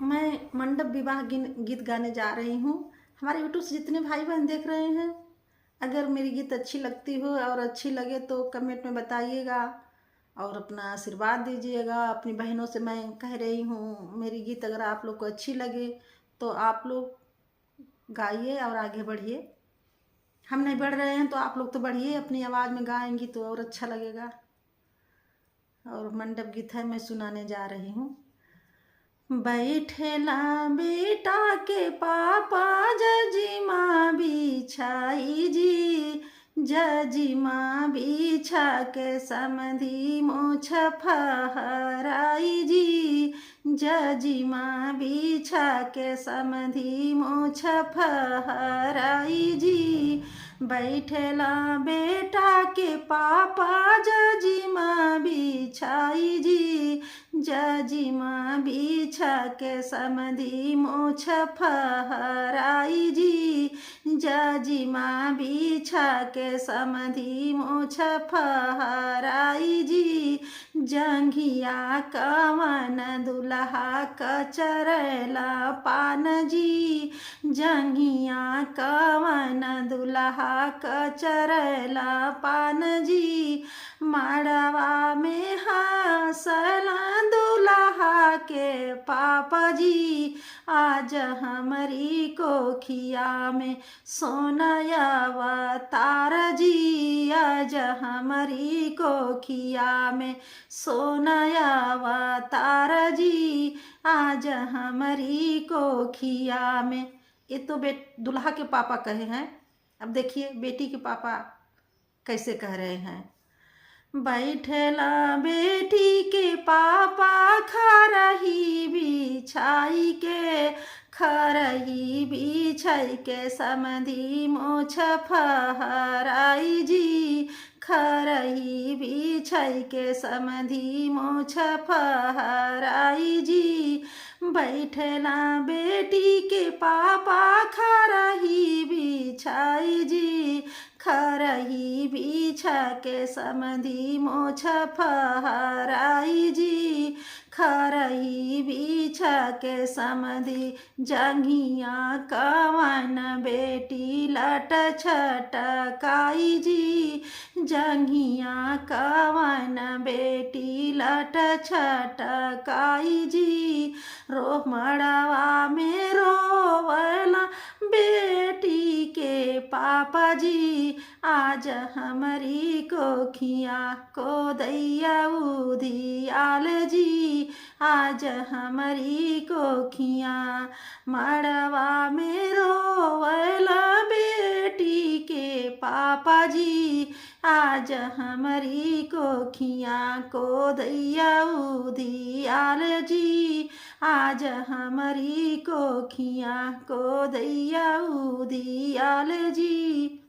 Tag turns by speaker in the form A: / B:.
A: मैं मंडप विवाह गीत गाने जा रही हूँ। हमारे यूट्यूब से जितने भाई बहन देख रहे हैं, अगर मेरी गीत अच्छी लगती हो और अच्छी लगे तो कमेंट में बताइएगा और अपना आशीर्वाद दीजिएगा। अपनी बहनों से मैं कह रही हूँ, मेरी गीत अगर आप लोग को अच्छी लगे तो आप लोग गाइए और आगे बढ़िए। हम नहीं बढ़ रहे हैं तो आप लोग तो बढ़िए, अपनी आवाज़ में गाएंगी तो और अच्छा लगेगा। और मंडप गीत है, मैं सुनाने जा रही हूँ। बैठेला बेटा के पापा जजिमा बिछाई जी, जजिमा बिछा के समधी मोछ फहराई जी, जजिमा बिछा के समधी मोछ फहराई जी। बैठेला बेटा के पापा जजिमा बिछाई जी, जजिमा बिछा के समधी मोछ फहराई जी, जजिमा बिछा के समधी मोछ फहराई जी। जंघिया कवन दुल्हा कचरला पान जी, जंघिया कवन दुल्हा कचरला पान जी। मड़वा में हंसला दुल्हा के पापा जी, आज हमारी कोखिया में सोनाया अवतार जी, आज हमारी कोखिया में सोनाया अवतार जी, आज हमारी कोखिया में। ये तो दुल्हा के पापा कहे हैं। अब देखिए बेटी के पापा कैसे कह रहे हैं। बैठला बेटी के पापा खरही बिछाई के, खरही बिछाई के समधी मोछ फहराई जी, खरही बिछाई के समधी मोछ फहराई जी। बैठला बेटी के पापा खरही बिछाई जी, खरही बिछा के समधी मोछ फहराई जी, खरही बिछा के समधी। जंघिया कवन बेटी लट छटकाई जी, जंघिया कवन बेटी लट छटकाई जी। मड़वा में रोवला बेटी के पापा जी, आज हमारी कोखिया को दैया उधियाल जी, आज हमारी कोखिया। मड़वा में रोवला बेटी के पापा जी, आज हमारी कोखिया को दैया उधियाल जी, आज हमारी कोखिया को दैया उधियाल जी।